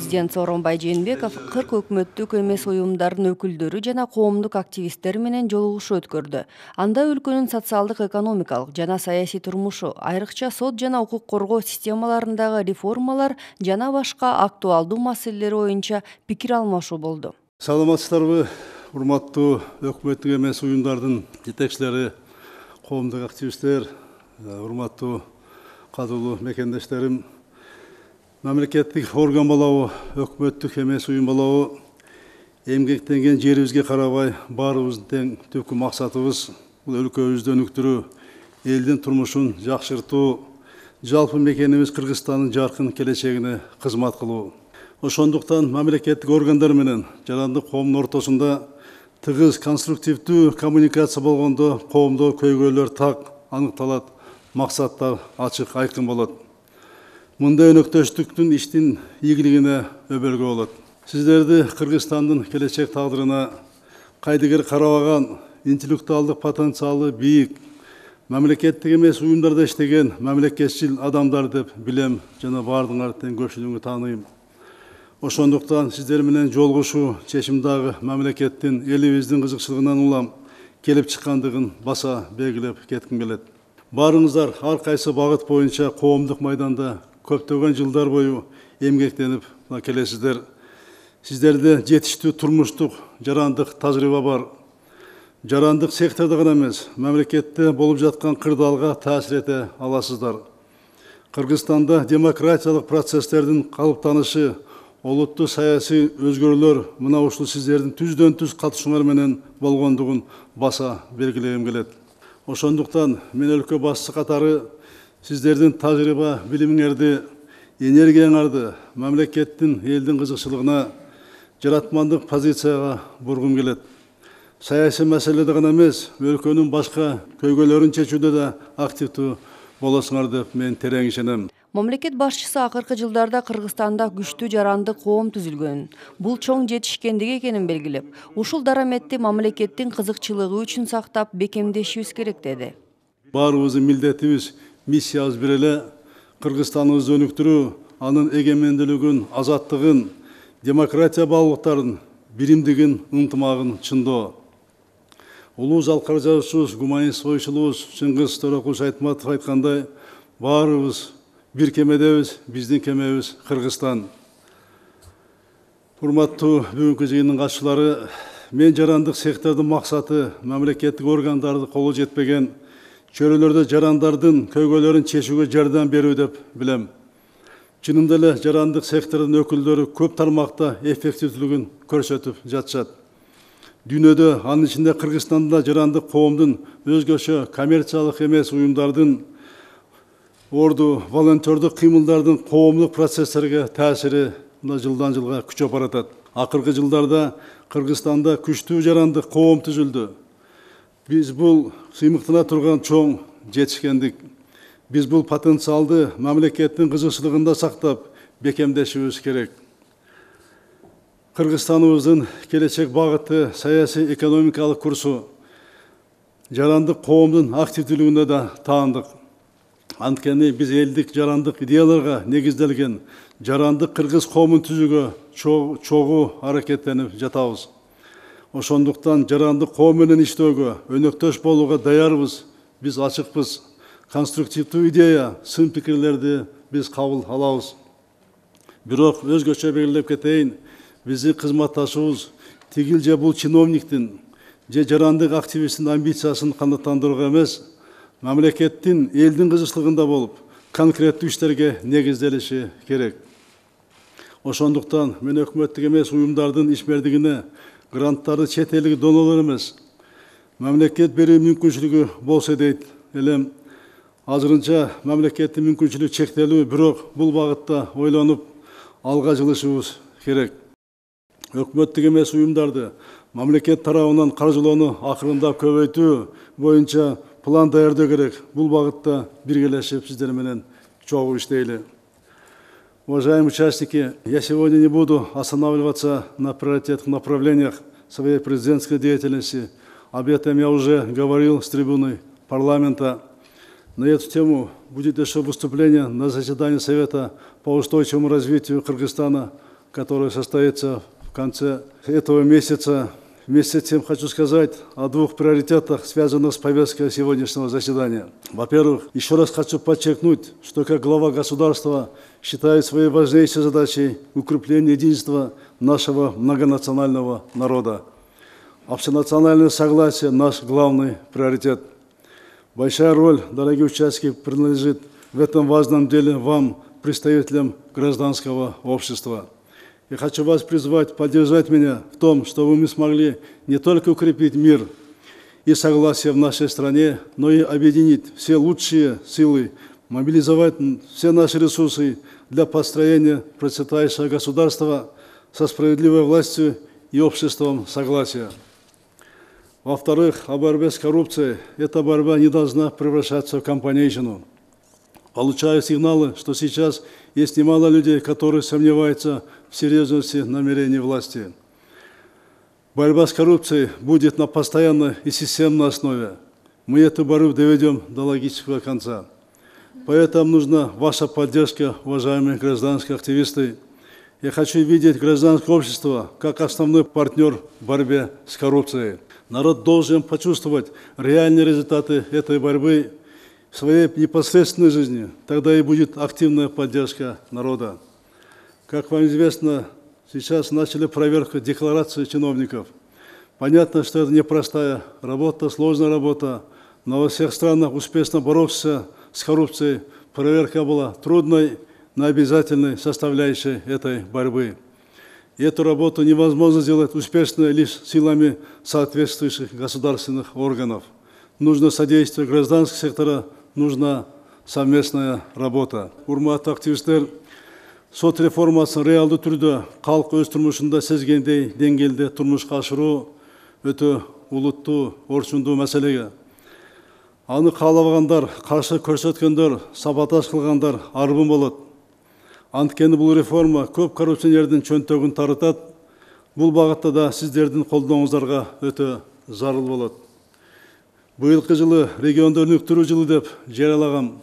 Президент Сооронбай Жээнбеков 40 өкмөттүк эмес уюмдардын өкүлдөрү жана коомдук активисттер менен жолугушуу өткөрдү. Анда өлкөнүн социалдык, экономикалык жана саясий турмушу, айрыкча сот жана укук коргоо системаларындагы реформалар жана башка актуалдуу маселелер боюнча пикир алмашуу болду. Саламатсыздарбы, урматтуу өкмөттүк эмес уюмдардын жетекчилери, коомдук активисттер, урматтуу кадырлуу мекендештерим. Мамлекеттик орган болобу, өкмөттүк эмес уюм болобу, эмгектенген жерибизге карабай баарыбыздын тең түпкү максатыбыз бул өлкөбүздү өнүктүрүү, элдин турмушун жакшыртуу, жалпы мекенибиз Кыргызстандын жаркын келечегине кызмат кылуу. Ошондуктан мамлекеттик органдар менен жарандык коомдун ортосунда тыгыз конструктивдүү коммуникация болгондо коомдо көйгөйлөр так аныкталат, максаттар ачык айкын болот. Мындай өнөктөштүктүн иштин ийгилигине өбөлгө болот. Сиздерди Кыргызстандын келечек тагдырына кайдыгер карабаган, интеллектуалдык потенциалы бийик, мамлекеттик эмес уюмдарда иштеген мамлекетчил адамдар деп билем жана баардыгыңар тең көпчүлүгүңү тааныйм. Ошондуктан сиздер менен жолугушуу чечим дагы мамлекеттин элибиздин кызыкчылыгынан улам келип чыккандыгын баса белгилеп кетким келет. Баарыңыздар ар кайсы багыт боюнча коомдук майданда көптөгөн жылдар бою эмгектенип келесиздер. Сиздерде жетиштүү турмуштук жарандык тажрыйба бар. Жарандык сектордо гана эмес, мамлекетте болуп жаткан кырдаалга таасир эте аласыздар. Кыргызстанда демократиялык процесстердин калыптанышы, олуттуу саясий өзгөрүүлөр мына ушул сиздердин түздөн түз катышууңар менен болгондугун баса белгилегим келет. Ошондуктан мен өлкө башчысы катары сиздердин тажрыйба билимиңерди, энергияңарды мамлекеттин элдин кызыкчылыгына, жаратмандык позицияга бургум келет. Саясий маселеде гана эмес, өлкөнүн башка көйгөйлөрүн чечүүдө да активдүү болосуңар деп мен терең ишенем. Мамлекет башчысы акыркы жылдарда Кыргызстанда күчтүү жарандык коом түзүлгөнүн, бул чоң жетишкендик экенин белгилеп, ушул дараметти мамлекеттин кызыкчылыгы үчүн сактап бекемдешибиз керек деди. Баарыбыздын милдетибиз, миссиябыз бир эле, Кыргызстаныбызды өнүктүрүү, анын эгемендүүлүгүн, азаттыгын, демократия баалуулуктарын, биримдигин, ынтымагын чындоо. Улуу залкар жазуучубуз, гуманист ойчулубуз Чыңгыз Төрөкулович Айтматов айткандай, баарыбыз бир кемедебиз, биздин кемебиз Кыргызстан. Урматтуу бүгүнкү жыйындын катчылары, мен жарандык сектордун максаты мамлекеттик органдарды колу жетпеген чөйрөлөрдө жарандардын көйгөйлөрүн чечүүгө жардам берүү деп билем. Чынында эле жарандык сектордун өкүлдөрү көп тармакта эффективдүүлүгүн көрсөтүп жатышат. Дүйнөдө, анын ичинде Кыргызстанда жарандык коомдун өзгөчө коммерциялык эмес уюмдардын орду волонтердук кыймылдардын коомдук процесстерге таасири жылдан жылга күчөп баратат. Акыркы жылдарда Кыргызстанда күчтүү жарандык коом түзүлдү. Биз бул сыймыктана турган чоң жетишкендик. Биз бул потенциалды мамлекеттин кызыкчылыгында сактап, бекемдешибиз керек. Кыргызстаныбыздын келечек багыты саясий экономикалык курсу жарандык коомдун активдүүлүгүнө да таандык. Анткени биз элдик жарандык идеяларга негизделген жарандык кыргыз коомун түзүүгө чогуу аракеттенип жатабыз. Ошондуктан жарандык коом менен иштөөгө, өнөктөш болууга даярбыз, биз ачыкпыз. Конструктивдүү идея, сын пикирлерди биз кабыл алабыз. Бирок өзгөчө белгилеп кетейин, биздин кызматташыбыз тигил же бул чиновниктин же жарандык активисттин амбициясын канааттандырууга эмес, мамлекеттин элдин кызыкчылыгында болуп, конкреттүү иштерге негизделиши керек. Ошондуктан мен өкмөттүк эмес уюмдардын ишмердигине гранттарды чет элдик донорлор эмес, мамлекет берүү мүмкүнчүлүгү болсо дейт элем. Азырынча мамлекеттин мүмкүнчүлүгү чектелүү, бирок бул багытта ойлонуп алга жылышыбыз керек. Өкмөттүк эмес уюмдарды мамлекет тарабынан каржылоону акырындап көбөйтүү боюнча план даярдоо керек. Бул багытта биргелешип сиздер менен чогуу иштейли. Уважаемые участники, я сегодня не буду останавливаться на приоритетных направлениях своей президентской деятельности. Об этом я уже говорил с трибуны парламента. На эту тему будет еще выступление на заседании Совета по устойчивому развитию Кыргызстана которая состоится в конце этого месяца. Вместе с тем хочу сказать о двух приоритетах, связанных с повесткой сегодняшнего заседания. Во-первых, еще раз хочу подчеркнуть, что как глава государства считаю своей важнейшей задачей укрепление единства нашего многонационального народа. Общенациональное согласие – наш главный приоритет. Большая роль, дорогие участники, принадлежит в этом важном деле вам, представителям гражданского общества. Я хочу вас призвать поддержать меня в том, чтобы мы смогли не только укрепить мир и согласие в нашей стране, но и объединить все лучшие силы, мобилизовать все наши ресурсы для построения процветающего государства со справедливой властью и обществом согласия. Во-вторых, о борьбе с коррупцией. Эта борьба не должна превращаться в компанейщину. Получаю сигналы, что сейчас есть немало людей, которые сомневаются в серьезности намерений власти. Борьба с коррупцией будет на постоянной и системной основе. Мы эту борьбу доведем до логического конца. Поэтому нужна ваша поддержка, уважаемые гражданские активисты. Я хочу видеть гражданское общество как основной партнер в борьбе с коррупцией. Народ должен почувствовать реальные результаты этой борьбы в своей непосредственной жизни. Тогда и будет активная поддержка народа. Как вам известно, сейчас начали проверку деклараций чиновников. Понятно, что это непростая работа, сложная работа, но во всех странах успешно бороться с коррупцией проверка была трудной, но обязательной составляющей этой борьбы. И эту работу невозможно сделать успешной лишь силами соответствующих государственных органов. Нужно содействие гражданского сектора, нужна совместная работа. Урматтуу активисттер, сот реформасын реалдуу түрдө калк өз турмушунда сезгендей деңгээлде турмушка ашыруу өтө улуттуу, орчундуу маселеге. Аны каалабагандар, каршы көрсөткөндөр, саботаж кылгандар арбын болот. Анткени бул реформа көп коррупционердин чөнтөгүн тарытат. Бул багытта да сиздердин колдооңуздарга өтө зарыл болот. Быйылкы жылы регионду өнүктүрүү жылы деп жарыялаган.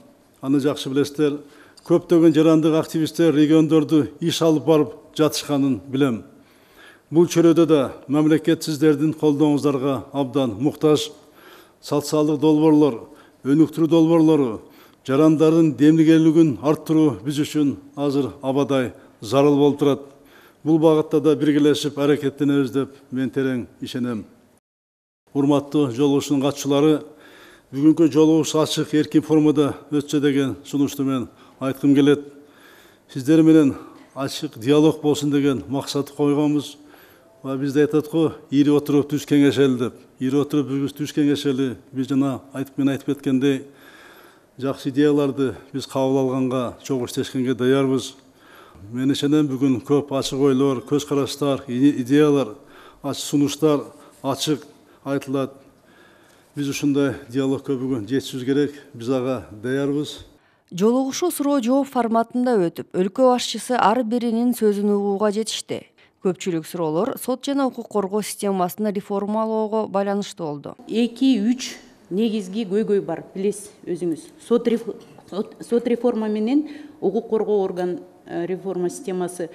Аны жакшы билесиздер. Көптөгөн жарандык активисттер региондорду иш алып барып жатышканын билем. Бул чөрөдө да мамлекет сиздердин колдооңуздарга абдан муктаж. Социалдык долбоорлор, өнүктүрүү долбоорлору, жарандардын демилгелүүлүгүн арттыруу биз үчүн азыр абадай зарыл болуп турат. Бул багытта да биргелешип аракеттенебиз деп мен терең ишенем. Урматтуу жолугушуунун катчылары, бүгүнкү жолугуш ачык, эркин формада өтсө деген сунушту мен айткым келет. Сиздер менен ачык диалог болсун деген максат койгонбуз. Бизде айтат го, ири отуруп түз кеңешели деп. Ири отуруп түз кеңешели, биз жана мен айтып кеткендей, жакшы идеяларды биз кабыл алганга, чогуу иштешкенге даярбыз. Мен ишенем, бүгүн көп ачык ойлор, көз караштар, идеялар, ачык сунуштар ачык айтылат. Биз ушундай диалогко бүгүн жетишибиз керек, биз ага даярбыз. Жолугушуу суроо жооп форматында өтүп, өлкө башчысы ар биринин сөзүн угууга жетишти. Көпчүлүк суроолор сот жана укук коргоо системасын реформалоого байланыштуу болду. 2-3 негизги көйгөй бар, билесиз өзүңүз. Сот реформа менен укук коргоо орган реформа системасы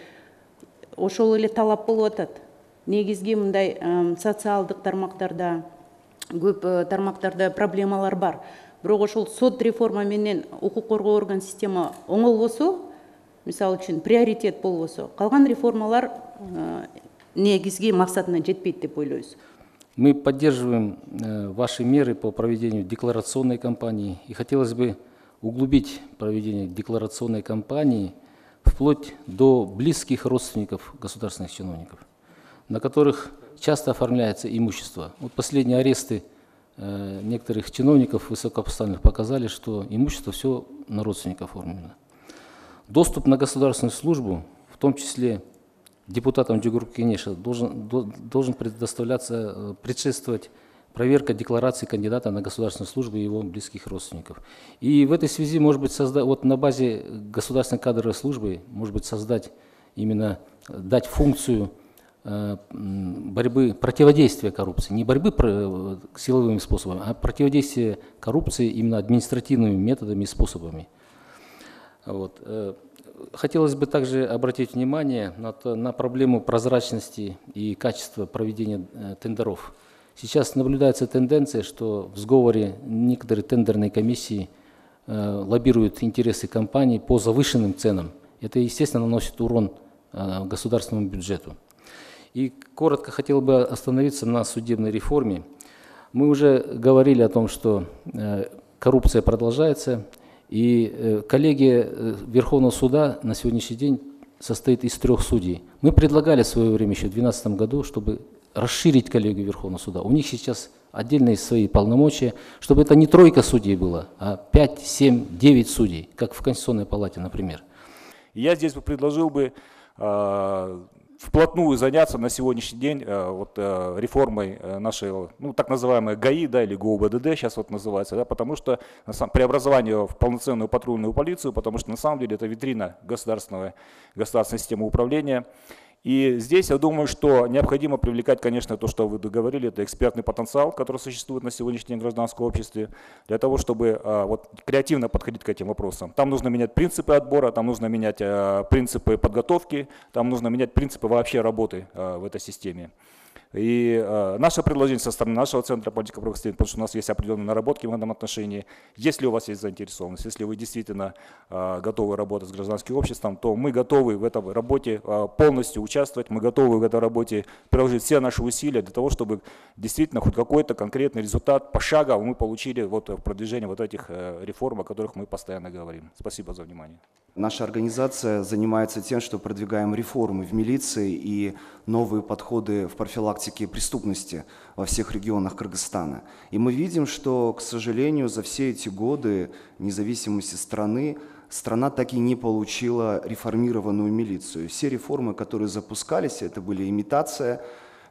ошол эле талап болуп атат. Негизги мындай социалдык тармактарда, көп тармактарда проблемалар бар. Бирок ошол сот реформа менен укук коргоо орган система оңолбосо, мисалы үчүн приоритет болбосо, калган реформалар негизги максатына жетпейт деп ойлойбуз. Мы поддерживаем ваши меры по проведению декларационной кампании, и хотелось бы углубить проведение декларационной кампании вплоть до близких родственников государственных чиновников, на которых часто оформляется имущество. Вот последние аресты некоторых чиновников высокопоставленных показали, что имущество все на родственников оформлено. Доступ на государственную службу, в том числе депутатам Джугурку Кенеша, должен предшествовать проверка декларации кандидата на государственную службу и его близких родственников. И в этой связи, может быть, вот на базе государственной кадровой службы, может быть, именно дать функцию борьбы, противодействия коррупции, не борьбы силовыми способами, а противодействия коррупции именно административными методами и способами. Вот. хотелось бы также обратить внимание на проблему прозрачности и качества проведения тендеров. Сейчас наблюдается тенденция, что в сговоре некоторые тендерные комиссии лоббируют интересы компаний по завышенным ценам. Это, естественно, наносит урон государственному бюджету. И коротко хотел бы остановиться на судебной реформе. Мы уже говорили о том, что коррупция продолжается, и коллегия Верховного суда на сегодняшний день состоит из 3 судей. Мы предлагали в свое время, еще в 2012 году, чтобы расширить коллегию Верховного суда. У них сейчас отдельные свои полномочия, чтобы это не 3 судей было, а 5, 7, 9 судей, как в Конституционной палате, например. Я здесь бы предложил бы вплотную заняться на сегодняшний день реформой нашей, так называемой ГАИ, или ГУБДД сейчас называется, потому что преобразование в полноценную патрульную полицию, потому что на самом деле это витрина государственной системы управления. И здесь я думаю, что необходимо привлекать, конечно, то, что вы договорили, это экспертный потенциал, который существует на сегодняшний день в гражданском обществе, для того, чтобы креативно подходить к этим вопросам. Там нужно менять принципы отбора, там нужно менять принципы подготовки, там нужно менять принципы вообще работы в этой системе. И наше предложение со стороны нашего Центра политики правосудия, потому что у нас есть определенные наработки в этом отношении, если у вас есть заинтересованность, если вы действительно готовы работать с гражданским обществом, то мы готовы в этой работе полностью участвовать, мы готовы в этой работе приложить все наши усилия для того, чтобы действительно хоть какой-то конкретный результат пошагово мы получили в продвижении этих реформ, о которых мы постоянно говорим. Спасибо за внимание. Наша организация занимается тем, что продвигаем реформы в милиции и новые подходы в профилактике преступности во всех регионах Кыргызстана. И мы видим, что, к сожалению, за все эти годы независимости страна так и не получила реформированную милицию. Все реформы, которые запускались, это были имитация.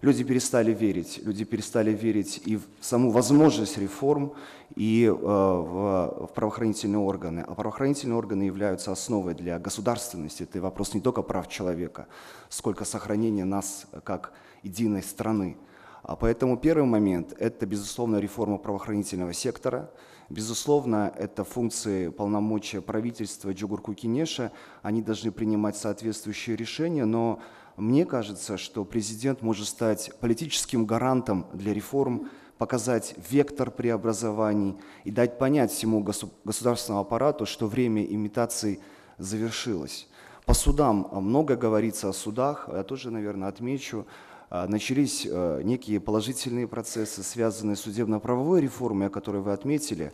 Люди перестали верить и в саму возможность реформ, и в правоохранительные органы. А правоохранительные органы являются основой для государственности. Это вопрос не только прав человека, сколько сохранения нас как единой страны. А поэтому первый момент – это, безусловно, реформа правоохранительного сектора. Безусловно, это функции полномочия правительства Джугурку Кенеша. Они должны принимать соответствующие решения, но мне кажется, что президент может стать политическим гарантом для реформ, показать вектор преобразований и дать понять всему государственному аппарату, что время имитаций завершилось. По судам много говорится о судах, я тоже, наверное, отмечу. Начались некие положительные процессы, связанные с судебно-правовой реформой, о которой вы отметили,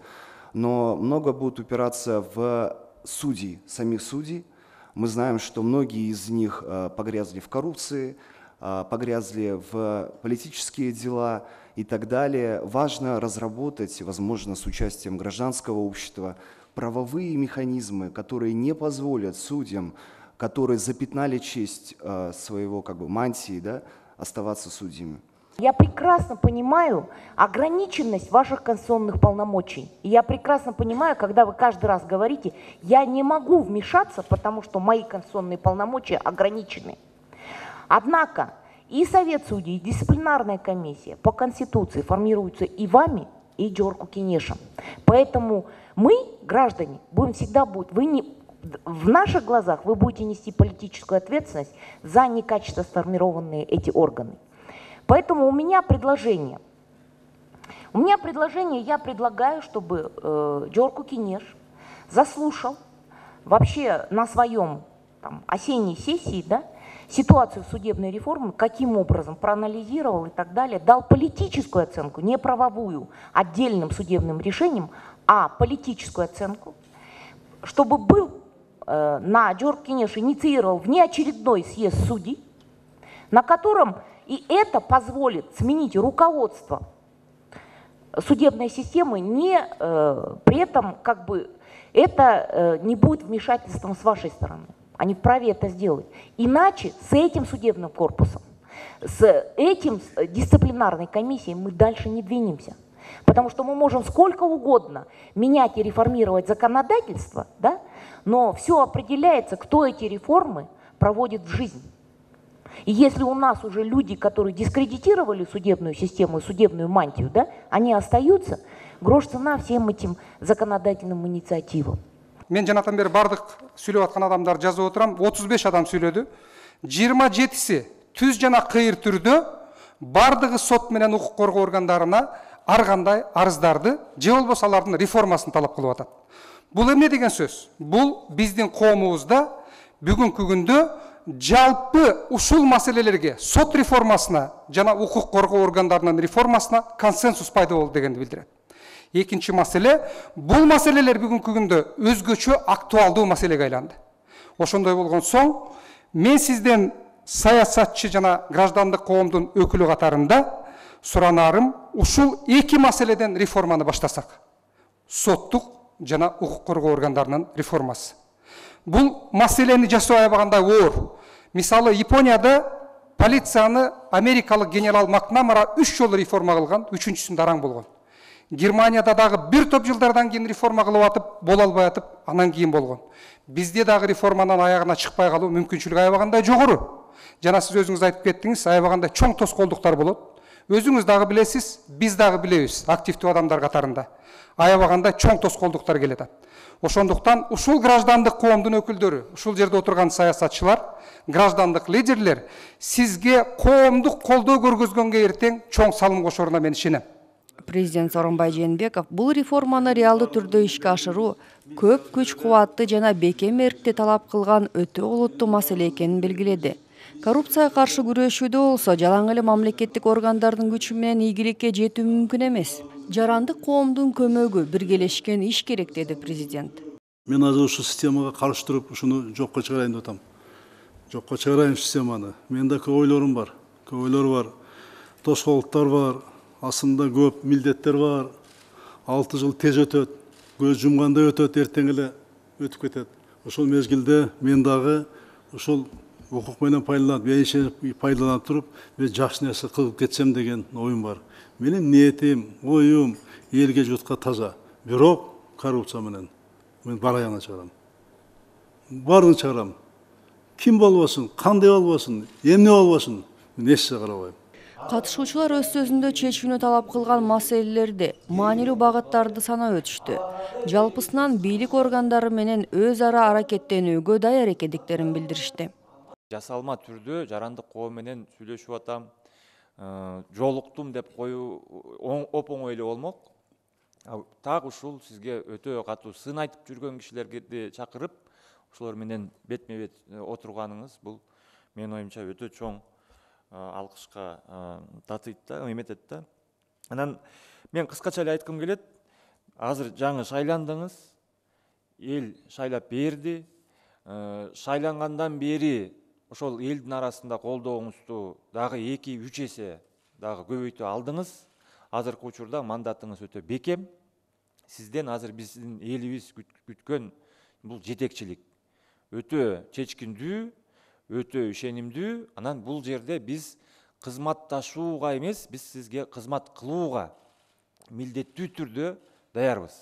но много будет упираться в судей, самих судей. Мы знаем, что многие из них погрязли в коррупции, погрязли в политические дела и так далее. Важно разработать, возможно, с участием гражданского общества, правовые механизмы, которые не позволят судьям, которые запятнали честь своего мантии, оставаться судьями. Я прекрасно понимаю ограниченность ваших конституционных полномочий. И я прекрасно понимаю, когда вы каждый раз говорите, я не могу вмешаться, потому что мои конституционные полномочия ограничены. Однако и Совет судей, и дисциплинарная комиссия по Конституции формируются и вами, и Джугурку Кенешем. Поэтому мы, граждане, будем всегда в наших глазах вы будете нести политическую ответственность за некачественно сформированные эти органы. Поэтому у меня предложение. Я предлагаю, чтобы Джугурку Кенеш заслушал вообще на своем осенней сессии ситуацию судебной реформы, каким образом проанализировал и так далее, дал политическую оценку, не правовую, отдельным судебным решением, а политическую оценку, чтобы Джугурку Кенеш инициировал внеочередной съезд судей, на котором и это позволит сменить руководство судебной системы, при этом это не будет вмешательством с вашей стороны. Они вправе это сделать. Иначе с этим судебным корпусом, с этим дисциплинарной комиссией мы дальше не двинемся. Потому что мы можем сколько угодно менять и реформировать законодательство, но все определяется, кто эти реформы проводит в жизнь. И если у нас уже люди, которые дискредитировали судебную систему, судебную мантию, они остаются, грош цена всем этим законодательным инициативам. Мен жанатан бері бардық сөйлеп атқан адамдар жазып отырам, 35 адам сөйледі. 27-сі түз жана қиыр түрді бардығы сот менен құқық қорғау органдарына арғандай арыздарды же болбосо алардын реформасын талап кылып атат. Бул эмне деген сөз? Бул биздин коомубузда бүгүнкү күндө жалпы ушул маселелерге, сот реформасына жана укук коргоо органдарынын реформасына консенсус пайда болду дегенди билдирет. Экинчи маселе, бул маселелер бүгүнкү күндө өзгөчө актуалдуу маселеге айланды. Ошондой болгон соң, мен сизден саясатчы жана граждандык коомдун өкүлү катарында суранарым, ушул эки маселеден реформаны баштасак. Соттук жана укук коргоо органдарынын реформасы. Бул маселени жасоо аябагандай оор. Мисалы, Японияда полицияны америкалык генерал Макнамара 3 жолу реформа кылган, 3-чүсүндө араң болгон. Германияда дагы бир топ жылдардан кийин реформа кылып атып, боло албай атып, анан кийин болгон. Бизде дагы реформанын аягына чыкпай калуу мүмкүнчүлүгү аябагандай жогору. Жана сиз өзүңүз айтып кеттиңиз, аябагандай чоң тоскоолдуктар болот. Өзүңүз дагы билесиз, биз дагы билебиз, активдүү адамдар катарында. Аябагандай чоң тоскоолдуктар келет. Ошондуктан ушул граждандык коомдун өкүлдөрү, ушул жерде отурган саясатчылар, граждандык лидерлер сизге коомдук колдоо көргөзгөнгө эртең чоң салым кошоруна мен ишенем. Президент Сооронбай Жээнбеков бул реформаны реалдуу түрдө ишке ашыруу көп күч кубатты жана бекем эркти талап кылган өтө олуттуу маселе экенин белгиледи. Коррупцияга каршы күрөшүүдө болсо жалаң эле мамлекеттик органдардын күчү менен ийгиликке жетүү мүмкүн эмес. Жарандык коомдун көмөгү биргелешкен иш керек, деди президент. Мен азыр ушу системага каршы туруп, ушуну жокко чыгарайын деп атам. Жокко чыгарайын системаны. Менде көп ойлорум бар. Көп ойлор бар. Тоскоолдуктар бар. Асында көп милдеттер бар. 6 жыл тез өтөт. Көз жумгандай өтөт, эртең эле өтүп кетет. Ошол мезгилде мен дагы ушул укук менен пайдаланып туруп, мен жакшы нерсе кылып кетсем деген оюм бар. Менин ниетим, оюм элге журтка таза. Бирок коррупция менен мен бараяна чыгарам. Барын чыгарам. Ким болбосун, кандай болбосун, эмне болбосун, мен эч карабайм. Катышуучулар өз сөзүндө чечүүнү талап кылган маселелерди, маанилүү багыттарды санап өтүштү. Жалпысынан бийлик органдары менен өз ара аракеттенүүгө даяр экендиктерин билдиришти. Жасалма түрдө жарандык коом менен сүйлөшүп атам, жолуктум деп коюу оп-оңой эле болмок. Так ушул сизге өтө катуу сын айтып жүргөн кишилерди чакырып, ошолор менен бетме-бет отурганыңыз бул менин оюмча өтө чоң алкышка татыйт да, эметет да. Анан мен кыскача эле айткым келет. Азыр жаңы шайландыңыз, эл шайлап берди. Шайлангандан бери ошол элдин арасында колдооңузду дагы 2-3 эсе дагы көбөйтүп алдыңыз. Азыркы учурда мандатыңыз өтө бекем. Сизден азыр биздин элибиз күткөн бул жетекчилик. Өтө чечкиндүү, өтө ишенимдүү. Анан бул жерде биз кызматташууга эмес, биз сизге кызмат кылууга милдеттүү түрдө даярбыз.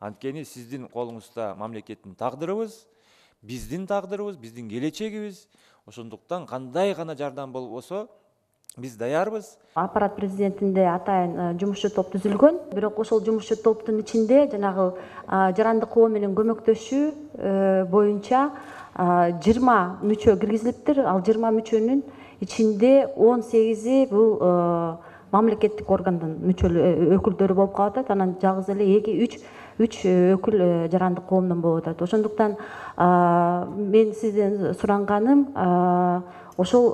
Анткени сиздин колуңузда мамлекеттин тагдырыбыз, биздин тагдырыбыз, биздин келечегибиз. Ошондуктан кандай гана жардам болбосо биз даярбыз. Аппарат президентинде атайын жумушчу топ түзүлгөн. Бирок ошол жумушчу топтун ичинде жанагы жарандык коом менен көмөктөшүү боюнча 20 мүчө киргизилиптир. Ал 20 мүчөнүн ичинде 18 бул мамлекеттик органдын өкүлдөрү болуп калып атат. Анан жалгыз эле 2-3 өкүл жарандык коомдон болуп атат. Ошондуктан мен сизден суранганым ошол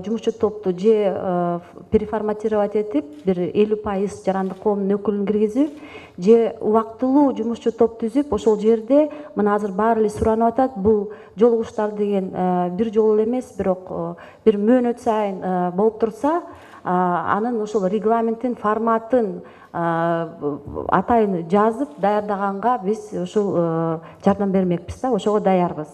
жумушчу топту же переформатировать этип, бир 50% жарандык коомдун өкүлүн киргизип, же убактылуу жумушчу топ түзүп, ошол жерде мына азыр баары эле суранып атат. Бул жолугуштар деген бир жолу эле эмес, бирок бир мөөнөт сайын болуп турса, анын ошол регламенттин форматын атайын жазып даярдаганга биз ушул жардам бермекпиз да, ошого даярбыз.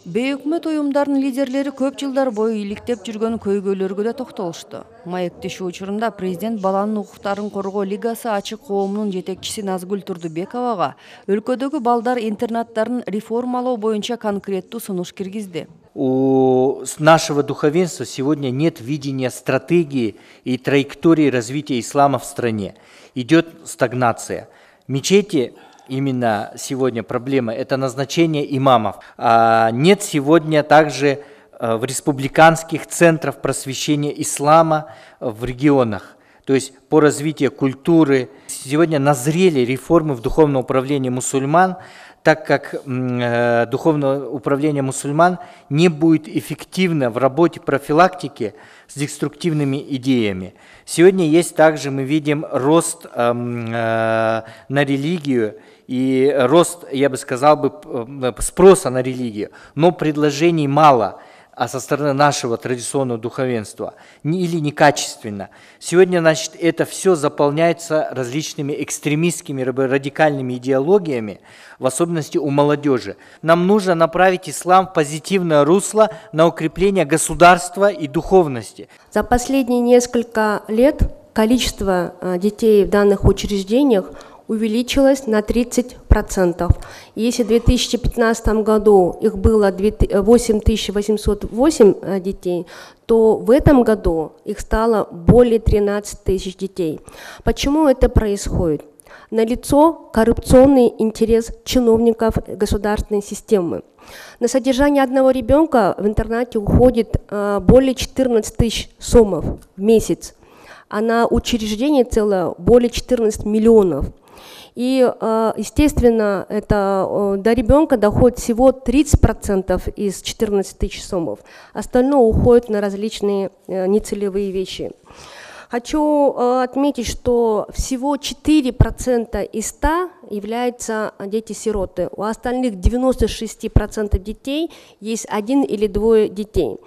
Бейөкмөт уюмдардын лидерлери көп жылдар бою иликтеп жүргөн көйгөйлөргө да токтолушту. Маектешүү учурунда президент баланын укуктарын коргоо лигасы ачык коомунун жетекчиси Назгүл Турдубековага өлкөдөгү балдар интернаттарын реформалоо боюнча конкреттүү сунуш киргизди. У нашего духовенства сегодня нет видения стратегии и траектории развития ислама в стране. Идет стагнация. Мечети именно сегодня проблема – это назначение имамов. Нет сегодня также в республиканских центрах просвещения ислама в регионах. То есть по развитию культуры. Сегодня назрели реформы в духовном управлении мусульман, так как духовное управление мусульман не будет эффективно в работе профилактики с деструктивными идеями. Сегодня есть также, мы видим, рост на религию и рост, я бы сказал, спроса на религию, но предложений мало. А со стороны нашего традиционного духовенства, или некачественно. Сегодня, значит, это все заполняется различными экстремистскими, радикальными идеологиями, в особенности у молодежи. Нам нужно направить ислам в позитивное русло на укрепление государства и духовности. За последние несколько лет количество детей в данных учреждениях увеличилось на 30%. Если в 2015 году их было 8808 детей, то в этом году их стало более 13 тысяч детей. Почему это происходит? Налицо коррупционный интерес чиновников государственной системы. На содержание одного ребенка в интернате уходит более 14 тысяч сомов в месяц, а на учреждение целое более 14 миллионов. И, естественно, это до ребенка доходит всего 30% из 14 тысяч сомов. Остальное уходит на различные нецелевые вещи. Хочу отметить, что всего 4% из 100 являются дети-сироты. У остальных 96% детей есть 1 или 2 детей.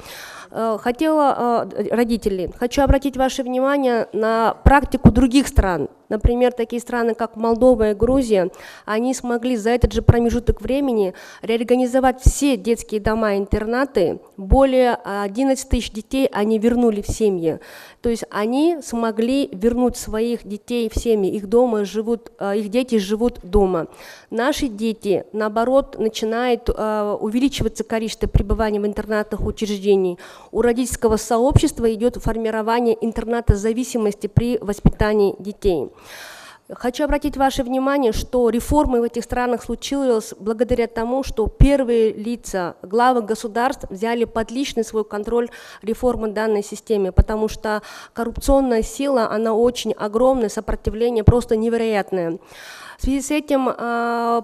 Родители, хочу обратить ваше внимание на практику других стран. Например, такие страны, как Молдова и Грузия, они смогли за этот же промежуток времени реорганизовать все детские дома-интернаты. Более 11 тысяч детей они вернули в семьи. То есть они смогли вернуть своих детей в семьи, их дети живут дома. Наши дети, наоборот, начинает увеличиваться количество пребывания в интернатных учреждениях. У родительского сообщества идет формирование интернатозависимости при воспитании детей. Хочу обратить ваше внимание, что реформы в этих странах случились благодаря тому, что первые лица, главы государств взяли под личный свой контроль реформы данной системы, потому что коррупционная сила, она очень огромная, сопротивление просто невероятное. В связи с этим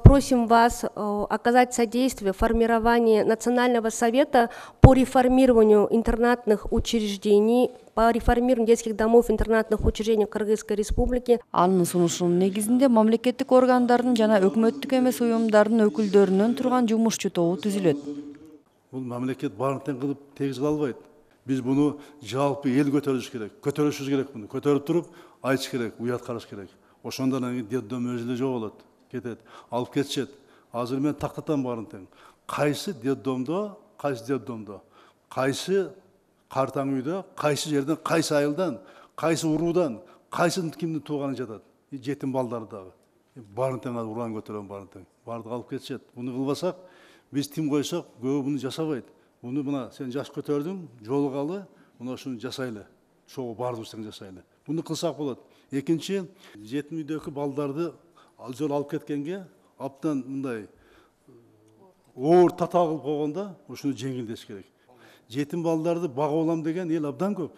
просим вас оказать содействие в формировании Национального совета по реформированию интернатных учреждений, по реформированию детских домов интернатных учреждений Кыргызской Республики. Анын сунушунун негизинде мамлекеттик органдардын жана өкмөттүк эмес уюмдардын өкүлдөрүнөн турган жумушчу тобу түзүлөт. Бул мамлекет баарын тең кылып тегиз калбайт. Биз буну жалпы эл көтөрүш керек. Көтөрүшүбүз керек буну. Көтөрүп туруп айтыш керек, уят караш керек. Ошондон кийин детдом өзү эле жоголот, кетет, алып кетишет. Азыр мен тактатам баарын тең. Кайсы детдомдо, кайсы картаң үйдө, кайсы жерден, кайсы айылдан, кайсы уруудан, кайсы кимдин тууганы жатат. Жетим балдары дагы. Баарын тең уран көтөрөм, баарын тең. Барды алып кетишет. Буну кылбасак, биз тим койсок, көбү буну жасабайт. Буну мына сен жаш көтөрдүң, жолугалы, мына ушуну жасайлы. Чогуу бардыбыз тең жасайлы. Буну кылсак болот. Экинчи, жетим үйдөгү балдарды жол алып кеткенге абдан мындай оор татаа кылып койгондо ушуну жеңилдеш керек. Жетим балдарды бага алам деген эл абдан көп.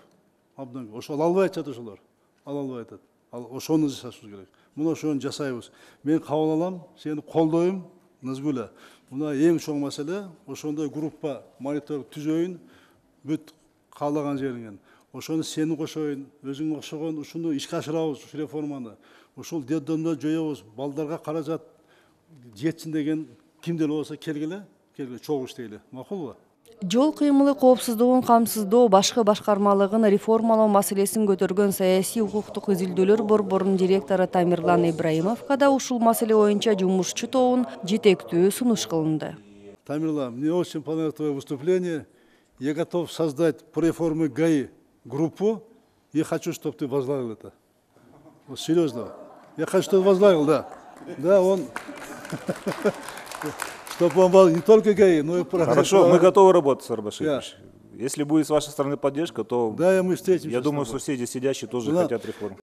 Ошол албай атат ошолор. Ала албай атат. Ошону жасашыбыз керек. Мына ошону жасайбыз. Мен кабыл алам, сени колдойм, Назгуля. Мына эң чоң маселе, ошондой группа мониторинг түзөйүн, бүт каалаган жериңен. Ошону сени кошоюн, өзүң окшогон ушуну ишке ашырабыз, ушу реформаны. Ушул детдомдо жоёбуз, балдарга каражат жетсин деген кимдер болсо келгиле, чогуу иштейли. Макулбу? Жол кыймылы коопсуздугун камсыздоо башкы башкармалыгын реформалоо маселесин көтөргөн саясий укуктук изилдөөлөр борборунун директору Тамирлан Ибраимовго да ушул маселе боюнча жумушчу тобунун жетектүү сунуш кылынды. Тамирлан, мне очень понравилось твое выступление. Я готов создать по реформе ГАИ группу, и хочу, чтобы ты возглавил это. Вот серьезно. Я хочу, чтобы ты возглавил, да. Да, он... Чтобы он был не только ГАИ, но и... Хорошо, мы готовы работать, Сарб Ашипович. Если будет с вашей стороны поддержка, то да, мы встретимся. Я думаю, что все здесь сидящие тоже хотят реформ.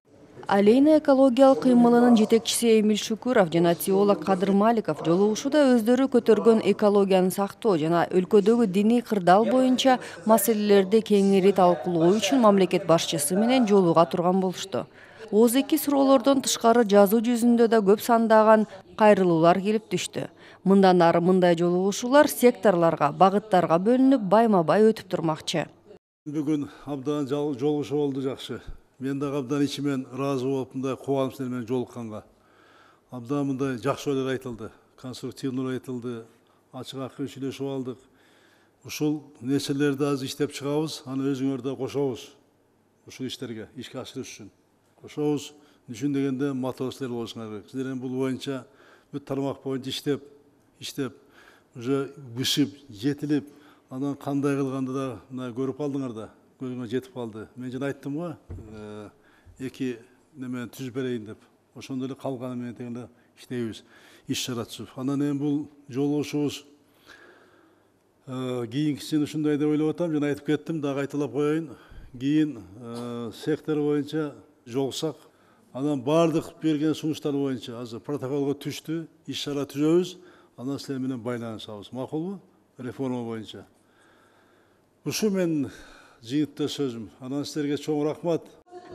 Алейна экологиялык кыймылынын жетекчиси Эмиль Шукуров жана теолог Кадыр Маликов жолугушууда өздөрү көтөргөн экологияны сактоо жана өлкөдөгү диний кырдаал боюнча маселелерди кеңири талкуулоо үчүн мамлекет башчысы менен жолуга турган болушту. Ооз-эки суроолордон тышкары жазуу жүзүндө да көп сандаган кайрылуулар келип түштү. Мындан ары мындай жолугушуулар секторлорго, багыттарга бөлүнүп, байма-бай өтүп турмакчы. Бүгүн абдан жолугушуу болду, жакшы. Мен дагы абдан ичимен ыраазы болуп, мындай кубанып силер менен жолукканга. Абдан мындай жакшы ойлор айтылды, конструктивдүү айтылды, ачык акын сүйлөшүп алдык. Ушул нерселерди азыр иштеп чыгабыз, аны өзүңөр да кошобуз. Ушул иштерге, ишке ашырыш үчүн кошобуз. Үчүн дегенде мотор силер болушуңар керек. Силер бул боюнча бүт тармак боюнча иштеп, уже бышып, жетилип, анан кандай кылганды да мына көрүп алдыңар да. Көзүмө жетип калды. Мен жана айттым го, эки немен түзүп берейин деп. Ошондо эле калганы менен дегенде иштейбиз, иш чара түзүп. Анан эми бул жолугушуубуз кийинкисин ушундай деп ойлоп атам, жана айтып кеттим, дагы кайталап коеюн. Кийин сектор боюнча жолуксак, анан баардык берген сунуштар боюнча азыр протоколго түштү, иш чара түзөбүз, анан силер менен байланышабыз. Макулбу? Реформа боюнча. Ушу мен жыйынтта сөзүм. Анан силерге чоң рахмат.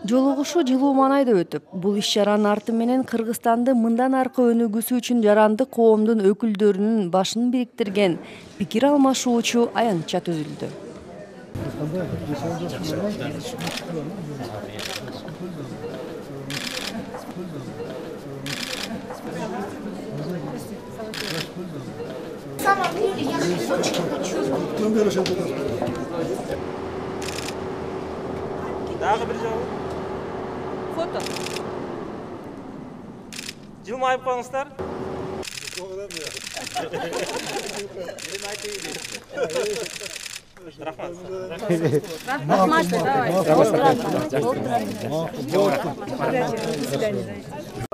Жолугушуу жылуу маанайда өтүп, бул иш-чаранын арты менен Кыргызстанды мындан аркы өнүгүүсү үчүн жарандык коомдун өкүлдөрүнүн башын бириктирген пикир алмашуучу аянтча түзүлдү. Дагы бир жолу. Фото. Жылмайып коюңуздар. Рахмат. Давай.